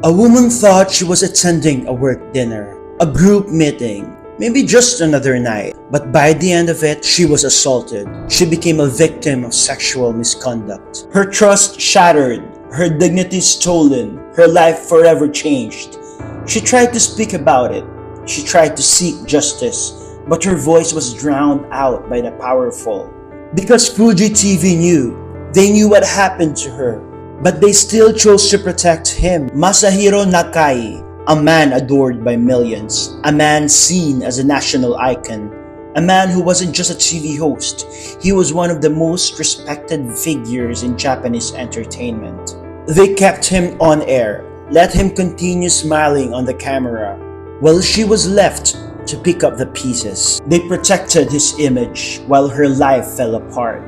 A woman thought she was attending a work dinner, a group meeting, maybe just another night. But by the end of it, she was assaulted. She became a victim of sexual misconduct. Her trust shattered, her dignity stolen, her life forever changed. She tried to speak about it. She tried to seek justice, but her voice was drowned out by the powerful. Because Fuji TV knew, they knew what happened to her, but they still chose to protect him. Masahiro Nakai, a man adored by millions, a man seen as a national icon, a man who wasn't just a TV host, he was one of the most respected figures in Japanese entertainment. They kept him on air, let him continue smiling on the camera, while she was left to pick up the pieces. They protected his image while her life fell apart,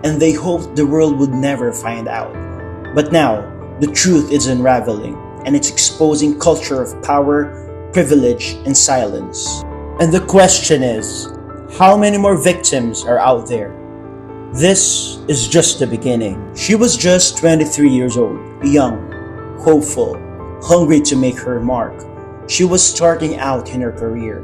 and they hoped the world would never find out. But now, the truth is unraveling, and it's exposing culture of power, privilege, and silence. And the question is, how many more victims are out there? This is just the beginning. She was just 23 years old, young, hopeful, hungry to make her mark. She was starting out in her career,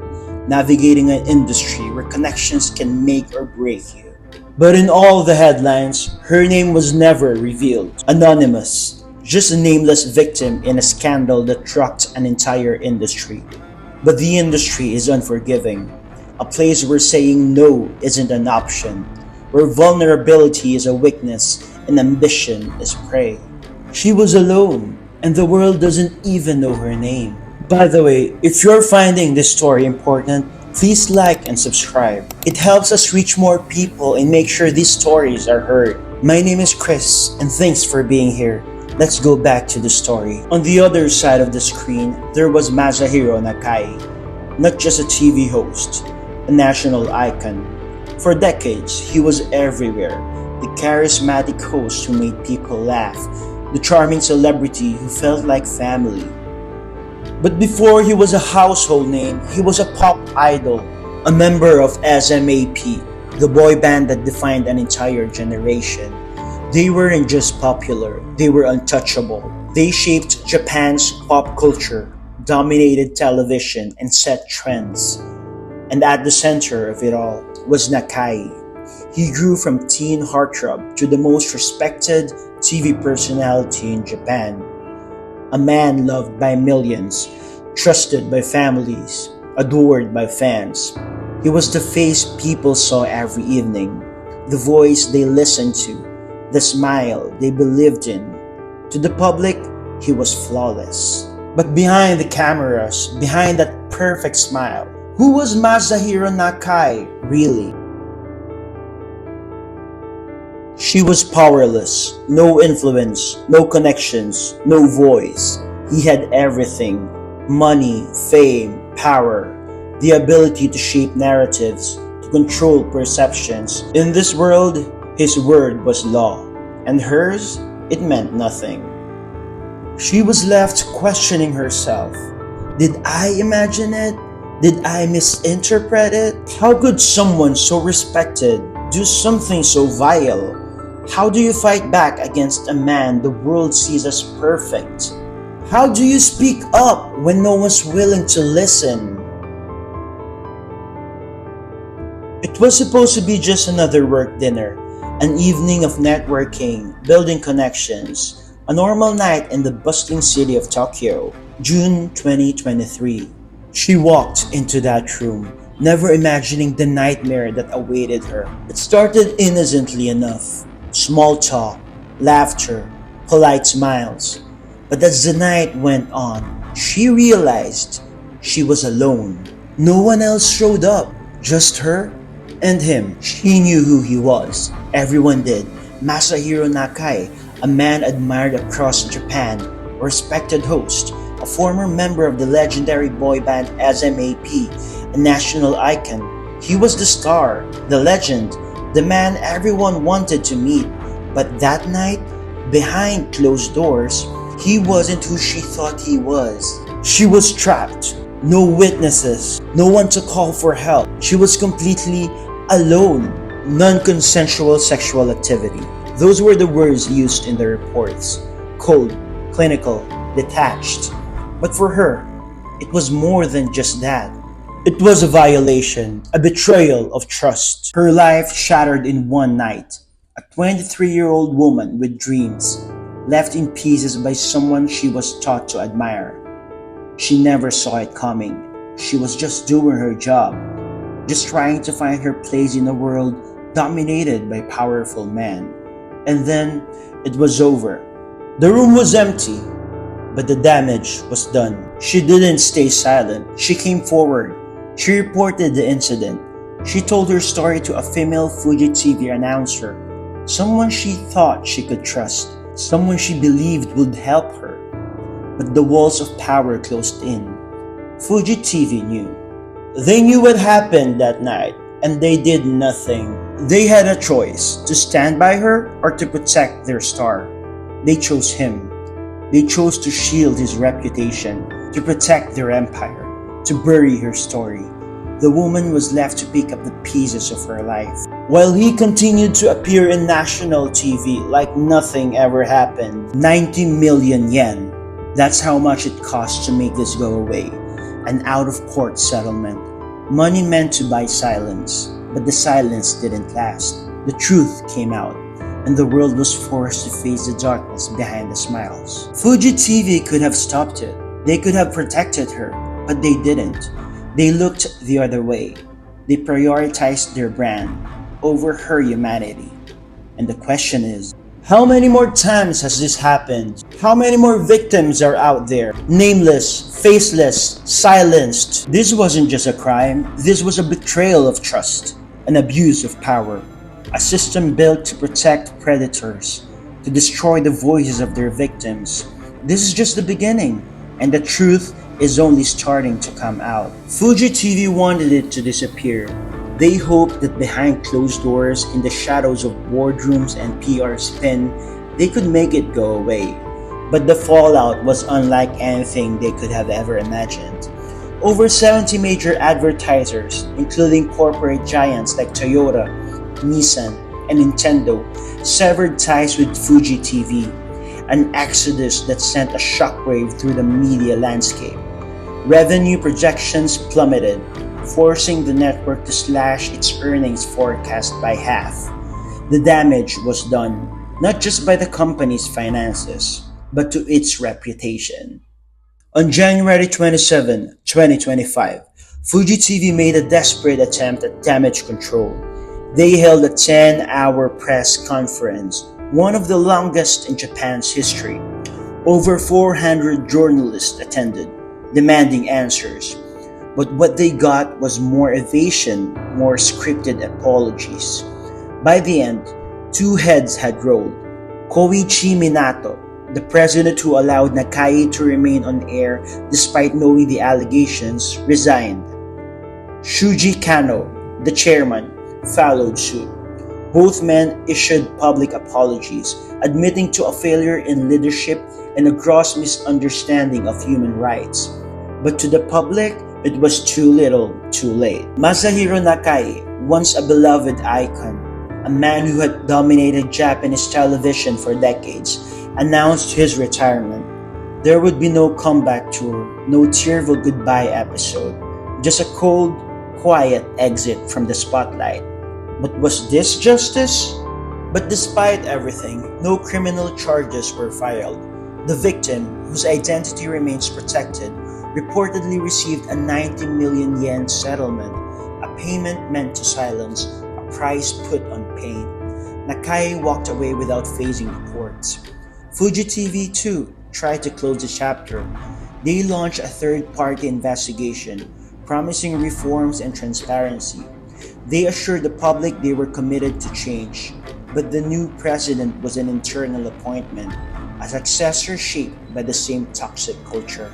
navigating an industry where connections can make or break you. But in all the headlines, her name was never revealed. Anonymous, just a nameless victim in a scandal that rocked an entire industry. But the industry is unforgiving, a place where saying no isn't an option, where vulnerability is a weakness and ambition is prey. She was alone, and the world doesn't even know her name. By the way, if you're finding this story important, please like and subscribe. It helps us reach more people and make sure these stories are heard. My name is Chris, and thanks for being here. Let's go back to the story. On the other side of the screen, there was Masahiro Nakai, not just a TV host, a national icon. For decades, he was everywhere, the charismatic host who made people laugh, the charming celebrity who felt like family. But before he was a household name, he was a pop idol, a member of SMAP, the boy band that defined an entire generation. They weren't just popular, they were untouchable. They shaped Japan's pop culture, dominated television, and set trends. And at the center of it all was Nakai. He grew from teen heartthrob to the most respected TV personality in Japan. A man loved by millions, trusted by families, adored by fans. He was the face people saw every evening, the voice they listened to, the smile they believed in. To the public, he was flawless. But behind the cameras, behind that perfect smile, who was Masahiro Nakai really? She was powerless, no influence, no connections, no voice. He had everything: money, fame, power, the ability to shape narratives, to control perceptions. In this world, his word was law, and hers, it meant nothing. She was left questioning herself. Did I imagine it? Did I misinterpret it? How could someone so respected do something so vile? How do you fight back against a man the world sees as perfect? How do you speak up when no one's willing to listen? It was supposed to be just another work dinner, an evening of networking, building connections, a normal night in the bustling city of Tokyo, June 2023. She walked into that room, never imagining the nightmare that awaited her. It started innocently enough. Small talk, laughter, polite smiles. But as the night went on, she realized she was alone. No one else showed up, just her and him. She knew who he was. Everyone did. Masahiro Nakai, a man admired across Japan, a respected host, a former member of the legendary boy band SMAP, a national icon. He was the star, the legend, the man everyone wanted to meet. But that night, behind closed doors, he wasn't who she thought he was. She was trapped. No witnesses, no one to call for help. She was completely alone. Non-consensual sexual activity. Those were the words used in the reports. Cold, clinical, detached. But for her, it was more than just that. It was a violation, a betrayal of trust. Her life shattered in one night. A 23-year-old woman with dreams, left in pieces by someone she was taught to admire. She never saw it coming. She was just doing her job, just trying to find her place in a world dominated by powerful men. And then it was over. The room was empty, but the damage was done. She didn't stay silent. She came forward. She reported the incident. She told her story to a female Fuji TV announcer, someone she thought she could trust, someone she believed would help her. But the walls of power closed in. Fuji TV knew. They knew what happened that night, and they did nothing. They had a choice, to stand by her or to protect their star. They chose him. They chose to shield his reputation, to protect their empire, to bury her story. The woman was left to pick up the pieces of her life, while he continued to appear in national TV like nothing ever happened. 90 million yen. That's how much it cost to make this go away. An out-of-court settlement. Money meant to buy silence, but the silence didn't last. The truth came out, and the world was forced to face the darkness behind the smiles. Fuji TV could have stopped it. They could have protected her, but they didn't. They looked the other way. They prioritized their brand over her humanity. And the question is, how many more times has this happened? How many more victims are out there? Nameless, faceless, silenced. This wasn't just a crime. This was a betrayal of trust, an abuse of power. A system built to protect predators, to destroy the voices of their victims. This is just the beginning, and the truth is only starting to come out. Fuji TV wanted it to disappear. They hoped that behind closed doors, in the shadows of boardrooms and PR spin, they could make it go away. But the fallout was unlike anything they could have ever imagined. Over 70 major advertisers, including corporate giants like Toyota, Nissan, and Nintendo, severed ties with Fuji TV, an exodus that sent a shockwave through the media landscape. Revenue projections plummeted, forcing the network to slash its earnings forecast by half. The damage was done, not just by the company's finances, but to its reputation. On January 27, 2025, Fuji TV made a desperate attempt at damage control. They held a 10-hour press conference, one of the longest in Japan's history. Over 400 journalists attended, demanding answers. But what they got was more evasion, more scripted apologies. By the end, two heads had rolled. Koichi Minato, the president who allowed Nakai to remain on air despite knowing the allegations, resigned. Shuji Kano, the chairman, followed suit. Both men issued public apologies, admitting to a failure in leadership and a gross misunderstanding of human rights. But to the public, it was too little, too late. Masahiro Nakai, once a beloved icon, a man who had dominated Japanese television for decades, announced his retirement. There would be no comeback tour, no tearful goodbye episode, just a cold, quiet exit from the spotlight. But was this justice? But despite everything, no criminal charges were filed. The victim, whose identity remains protected, reportedly received a 90 million yen settlement, a payment meant to silence, a price put on pain. Nakai walked away without facing the courts. Fuji TV too tried to close the chapter. They launched a third-party investigation, promising reforms and transparency. They assured the public they were committed to change, but the new president was an internal appointment, a successor shaped by the same toxic culture.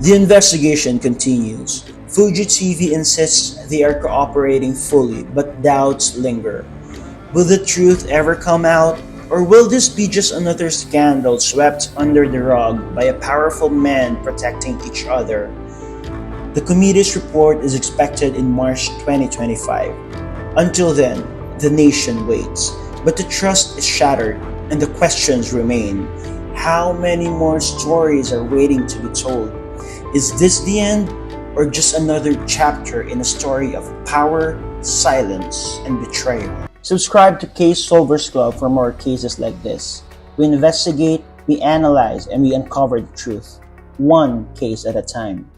The investigation continues. Fuji TV insists they are cooperating fully, but doubts linger. Will the truth ever come out? Or will this be just another scandal swept under the rug by a powerful man protecting each other? The committee's report is expected in March 2025. Until then, the nation waits. But the trust is shattered and the questions remain. How many more stories are waiting to be told? Is this the end, or just another chapter in a story of power, silence, and betrayal? Subscribe to Case Solvers Club for more cases like this. We investigate, we analyze, and we uncover the truth, one case at a time.